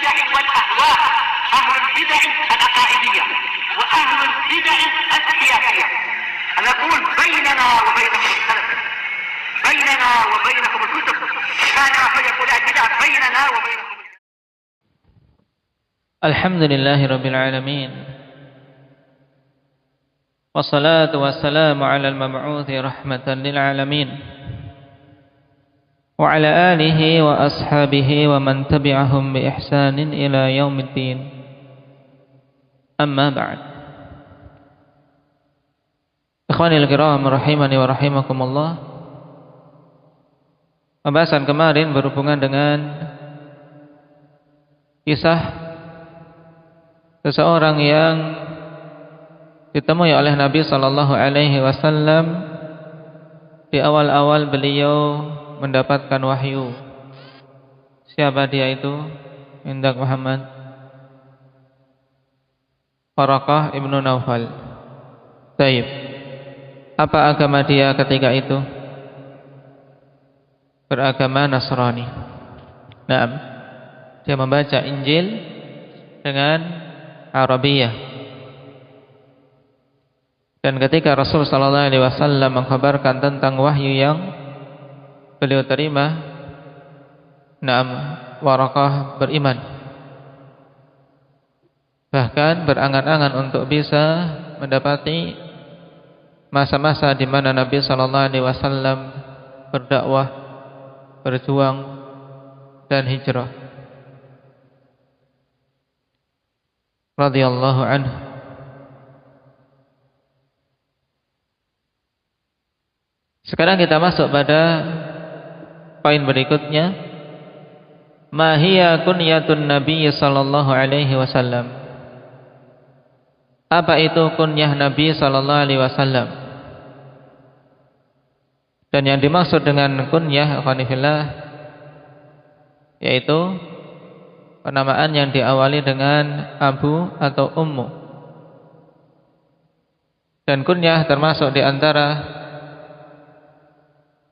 البدع والأهواء، أهل البدع العقائدية وأهل البدع السياسية. نقول بيننا وبينكم السلف، بيننا وبينكم الكتب، كان فيقول البدع بيننا وبينكم. الحمد لله رب العالمين، والصلاة والسلام على المبعوث رحمة للعالمين وعلى آله وأصحابه ومن تبعهم بإحسان إلى يوم الدين. أما بعد. Ikhwanil kiram rahimani wa rahimakumullah. Pembahasan kemarin berhubungan dengan kisah seseorang yang ditemui oleh Nabi sallallahu alaihi wasallam di awal-awal beliau mendapatkan wahyu. Siapa dia itu? Indak Muhammad Waraqah ibnu Naufal. Taib. Apa agama dia ketika itu? Beragama Nasrani. Naam. Dia membaca Injil dengan Arabiyah. Dan ketika Rasul sallallahu alaihi wasallam mengkhabarkan tentang wahyu yang beliau terima, naam, Waraqah beriman. Bahkan berangan-angan untuk bisa mendapati masa-masa di mana Nabi sallallahu alaihi wasallam berdakwah, berjuang dan hijrah. Radhiyallahu anhu. Sekarang kita masuk pada poin berikutnya. Ma hiya kunyatun Nabi sallallahu alaihi wasallam. Apa itu kunyah Nabi sallallahu alaihi wasallam? Dan yang dimaksud dengan kunyah ikhwanifillah yaitu penamaan yang diawali dengan Abu atau Ummu. Dan kunyah termasuk di antara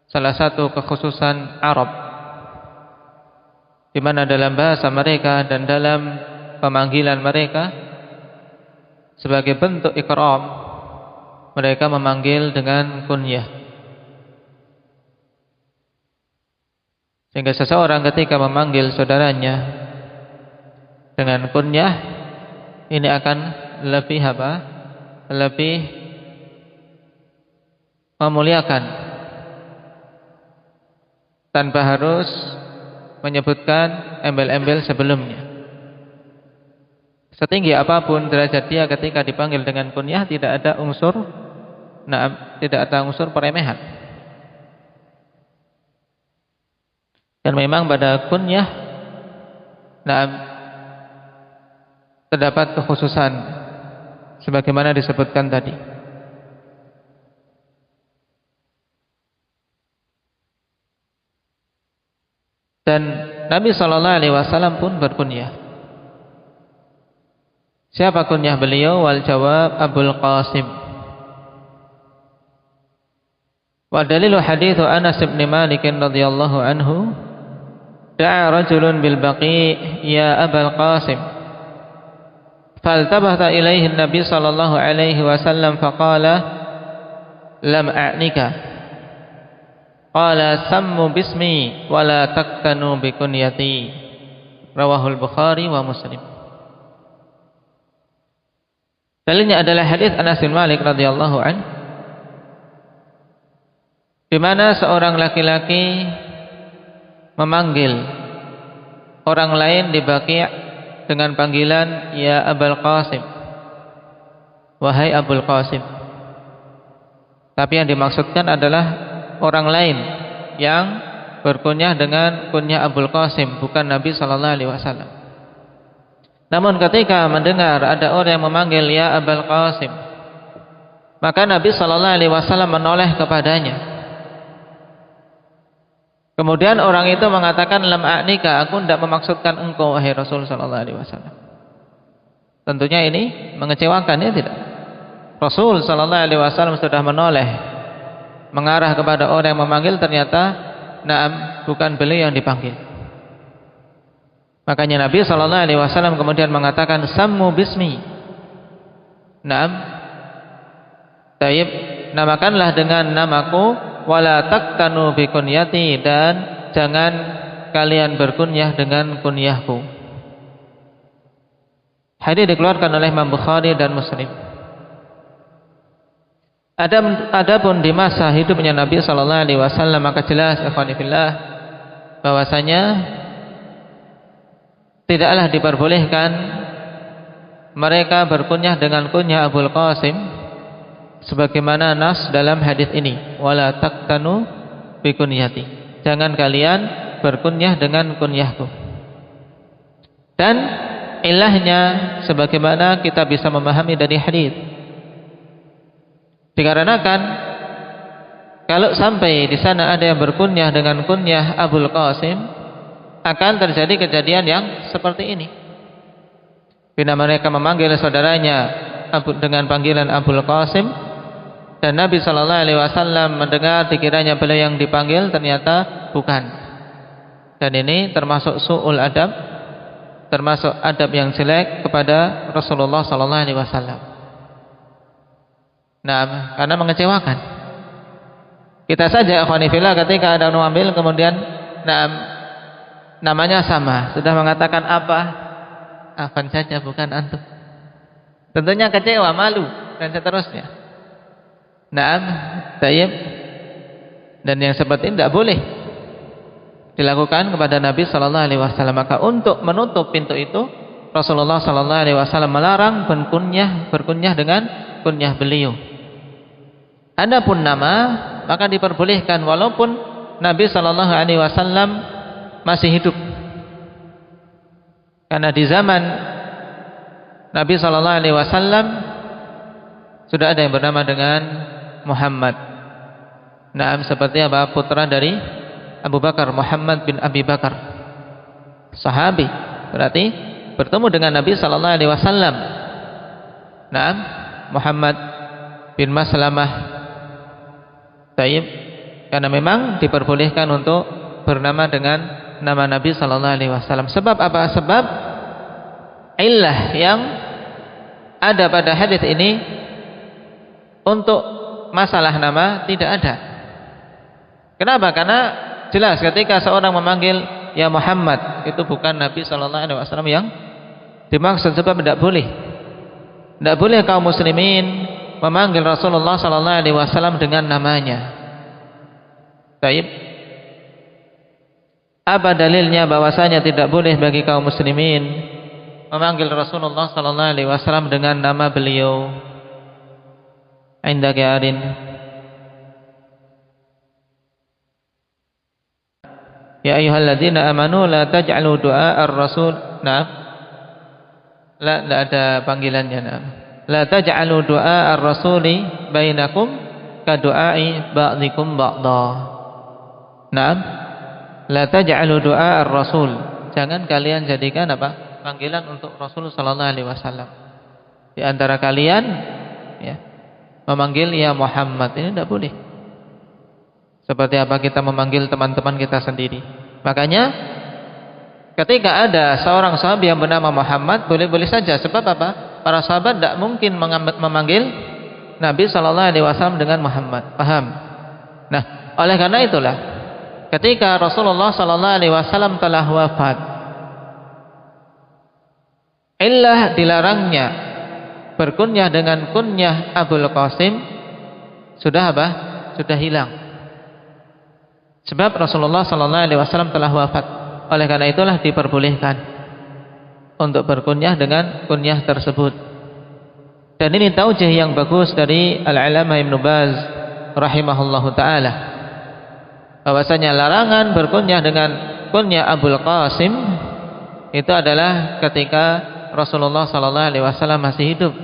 salah satu kekhususan Arab, di mana dalam bahasa mereka dan dalam pemanggilan mereka sebagai bentuk ikram, mereka memanggil dengan kunyah. Sehingga seseorang ketika memanggil saudaranya dengan kunyah, ini akan lebih apa? Lebih memuliakan, tanpa harus menyebutkan embel-embel sebelumnya. Setinggi apapun derajat dia ketika dipanggil dengan kunyah, tidak ada unsur peremehan. Dan memang pada kunyah terdapat kekhususan sebagaimana disebutkan tadi. Dan Nabi sallallahu alaihi wasallam pun berkunyah. Siapa kunyah beliau? Wal jawab Abul Qasim. Wa dalilu hadithu Anas bin Malik radhiyallahu anhu, da'a rajulun bil baqi ya Abul Qasim. Faltabata ilaihi Nabi sallallahu alaihi wasallam faqala lam a'nika. Qala sammu bismi wa la takkanu bi kunyati. Rawahul Bukhari wa Muslim. Dalilnya adalah hadis Anas bin Malik radhiyallahu an, di mana seorang laki-laki memanggil orang lain di Baqi' dengan panggilan ya Abul Qasim, wahai Abul Qasim. Tapi yang dimaksudkan adalah orang lain yang berkunyah dengan kunyah Abul Qasim, bukan Nabi sallallahu alaihi wasallam. Namun ketika mendengar ada orang yang memanggil ya Abul Qasim, maka Nabi sallallahu alaihi wasallam menoleh kepadanya. Kemudian orang itu mengatakan lam a'nika, aku tidak memaksudkan engkau wahai Rasul sallallahu alaihi wasallam. Tentunya ini mengecewakan, ya tidak? Rasul sallallahu alaihi wasallam sudah menoleh mengarah kepada orang yang memanggil, ternyata bukan beliau yang dipanggil. Makanya Nabi SAW kemudian mengatakan sammu bismi. Naam. Taib, namakanlah dengan namaku, wala taktanu bi kunyati, dan jangan kalian berkunyah dengan kunyahku. Hadis dikeluarkan oleh Imam Bukhari dan Muslim. Adapun di masa hidupnya Nabi SAW, maka jelas ikhwani fillah bahwasanya tidaklah diperbolehkan mereka berkunyah dengan kunyah Abul Qasim, sebagaimana nas dalam hadis ini, wala taktanu bi kunyati, jangan kalian berkunyah dengan kunyahku. Dan ilahnya sebagaimana kita bisa memahami dari hadis, dikarenakan kalau sampai di sana ada yang berkunyah dengan kunyah Abul Qasim, akan terjadi kejadian yang seperti ini. Bila mereka memanggil saudaranya dengan panggilan Abul Qasim, dan Nabi SAW mendengar dikiranya beliau yang dipanggil, ternyata bukan. Dan ini termasuk su'ul adab, termasuk adab yang jelek kepada Rasulullah SAW. Nah, karena mengecewakan. Kita saja akhwani fillah ketika ada orang ambil kemudian namanya sama, sudah mengatakan apa? Afan saja, bukan antum. Tentunya kecewa, malu dan seterusnya. Naam, tayyib. Dan yang seperti ini tidak boleh dilakukan kepada Nabi SAW. Maka untuk menutup pintu itu, Rasulullah SAW melarang berkunyah dengan kunyah beliau. Adapun nama, maka diperbolehkan walaupun Nabi SAW masih hidup. Karena di zaman Nabi SAW sudah ada yang bernama dengan Muhammad. Nah, seperti apa? Putra dari Abu Bakar, Muhammad bin Abi Bakar, sahabi, berarti bertemu dengan Nabi SAW. Nah, Muhammad bin Maslamah, taib, karena memang diperbolehkan untuk bernama dengan nama Nabi SAW. Sebab apa? Sebab illah yang ada pada hadis ini untuk masalah nama tidak ada. Kenapa? Karena jelas ketika seorang memanggil ya Muhammad, itu bukan Nabi SAW yang dimaksud. Sebab tidak boleh kaum muslimin memanggil Rasulullah SAW dengan namanya. Baik. Apa dalilnya bahwasanya tidak boleh bagi kaum muslimin memanggil Rasulullah SAW dengan nama beliau? Indaka arin. Ya ayyuhalladzina amanu la taj'alu du'a ar-rasul. Nah, tidak ada panggilannya. Nah, la taj'alu du'a ar-rasuli bainakum ka du'ai ba'dikum ba'dha. Nah, la taj'alu du'a ar-rasul, jangan kalian jadikan apa? Panggilan untuk Rasul sallallahu alaihi wasallam. Di antara kalian ya, memanggil ya Muhammad, ini tidak boleh. Seperti apa kita memanggil teman-teman kita sendiri. Makanya ketika ada seorang sahabat yang bernama Muhammad, boleh-boleh saja. Sebab apa? Para sahabat tidak mungkin memanggil Nabi sallallahu alaihi wasallam dengan Muhammad. Paham? Nah, oleh karena itulah ketika Rasulullah SAW telah wafat, illah dilarangnya berkunyah dengan kunyah Abul Qasim sudah apa? Sudah hilang. Sebab Rasulullah SAW telah wafat. Oleh karena itulah diperbolehkan untuk berkunyah dengan kunyah tersebut. Dan ini taujih yang bagus dari Al-Allamah Ibnu Baz rahimahullahu ta'ala, bahwasanya larangan berkunyah dengan kunyah Abul Qasim itu adalah ketika Rasulullah SAW masih hidup.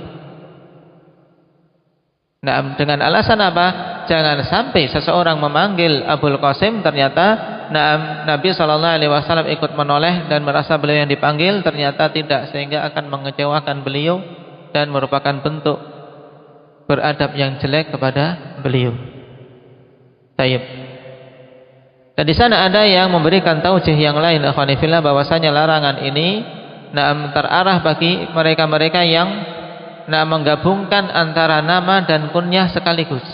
Nah, dengan alasan apa? Jangan sampai seseorang memanggil Abul Qasim, ternyata Nabi SAW ikut menoleh dan merasa beliau yang dipanggil, ternyata tidak, sehingga akan mengecewakan beliau dan merupakan bentuk beradab yang jelek kepada beliau. Tayyib. Dan di sana ada yang memberikan taujih yang lain, akhwani fillah, bahwasanya larangan ini terarah bagi mereka-mereka yang menggabungkan antara nama dan kunyah sekaligus.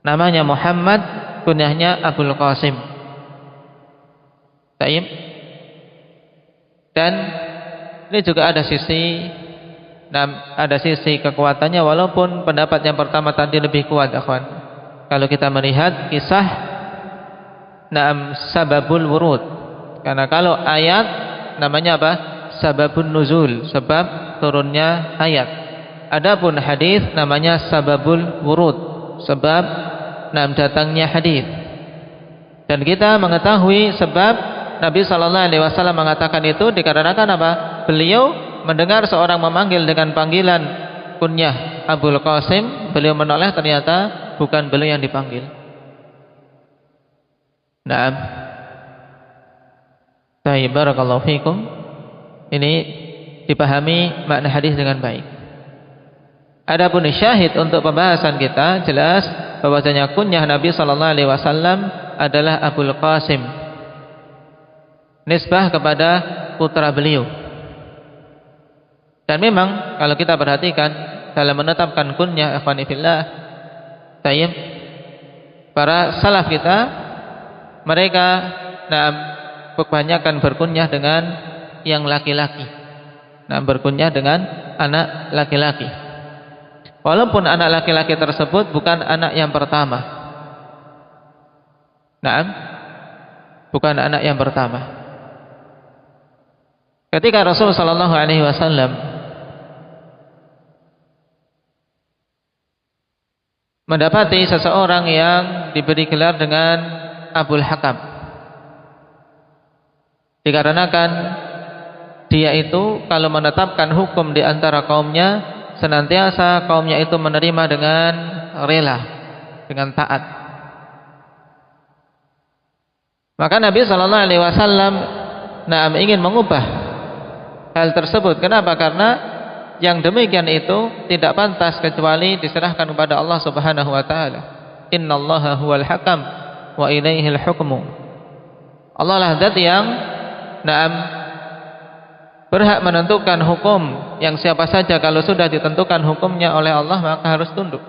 Namanya Muhammad, kunyahnya Abul Qasim. Taib. Dan ini juga ada sisi kekuatannya, walaupun pendapat yang pertama tadi lebih kuat, akhwan. Kalau kita melihat kisah sababul wurud. Karena kalau ayat namanya apa? Sababun nuzul, sebab turunnya ayat. Adapun hadis namanya sababul wurud, sebab datangnya hadis. Dan kita mengetahui sebab Nabi sallallahu alaihi wasallam mengatakan itu dikarenakan apa? Beliau mendengar seorang memanggil dengan panggilan kunyah Abul Qasim, beliau menoleh, ternyata bukan beliau yang dipanggil. Naam. Baik, barakallahu fikum. Ini dipahami makna hadis dengan baik. Adapun syahid untuk pembahasan kita jelas bahwasanya kunyah Nabi sallallahu alaihi wasallam adalah Abul Qasim. Nisbah kepada putra beliau. Dan memang kalau kita perhatikan dalam menetapkan kunyah, ikhwani fillah, tayyib, para salaf kita mereka kebanyakan berkunyah dengan yang laki-laki. Berkunyah dengan anak laki-laki. Walaupun anak laki-laki tersebut bukan anak yang pertama. Bukan anak yang pertama. Ketika Rasul sallallahu alaihi wasallam mendapati seseorang yang diberi gelar dengan Abul Hakam, dikarenakan dia itu kalau menetapkan hukum di antara kaumnya, senantiasa kaumnya itu menerima dengan rela, dengan taat. Maka Nabi sallallahu alaihi wasallam ingin mengubah hal tersebut. Kenapa? Karena yang demikian itu tidak pantas kecuali diserahkan kepada Allah Subhanahu wa taala. Innallaha huwal hakam wa ilaihil hukmu. Allah lah zat yang berhak menentukan hukum, yang siapa saja kalau sudah ditentukan hukumnya oleh Allah maka harus tunduk.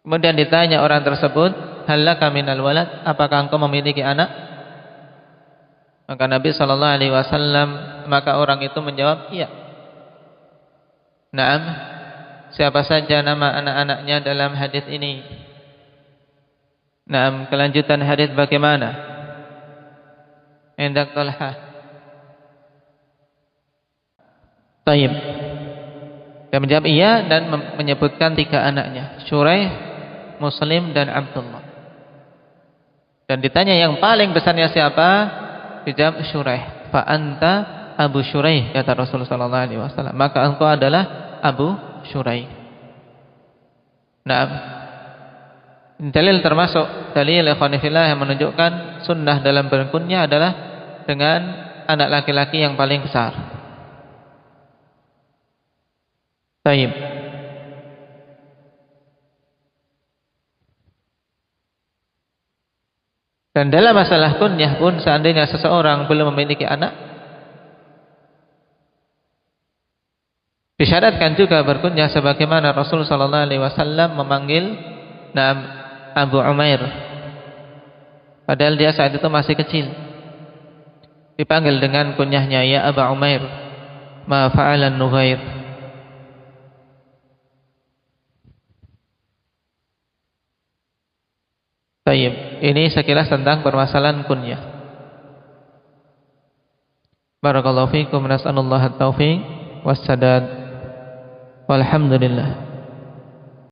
Kemudian ditanya orang tersebut, halaka minal walad, apakah engkau memiliki anak? Maka Nabi sallallahu alaihi wasallam, maka orang itu menjawab, iya. Naam, siapa saja nama anak-anaknya dalam hadis ini? Naam, kelanjutan hadis bagaimana? Indak Talha. Taib. Dia menjawab iya dan menyebutkan 3 anaknya, Syuraih, Muslim dan Abdullah. Dan ditanya yang paling besarnya siapa? Dijawab Syuraih. Fa anta Abu Syuraih, kata Rasulullah sallallahu alaihi wasallam. Maka engkau adalah Abu Syuraih. Naam. Dalil termasuk dalil ikhwan fillah yang menunjukkan sunnah dalam berkunyah adalah dengan anak laki-laki yang paling besar. Baik. Dan dalam masalah kunyah pun, seandainya seseorang belum memiliki anak, disyaratkan juga berkunyah sebagaimana Rasul sallallahu alaihi wasallam memanggil Abu Umair, padahal dia saat itu masih kecil. Dipanggil dengan kunyahnya, ya Abu Umair, ma fa'alan Nughair. Baik, ini sekilas tentang permasalahan kunyah. Barakallahu fiikum, nas'alullah at-taufiq was-sadad. Walhamdulillah.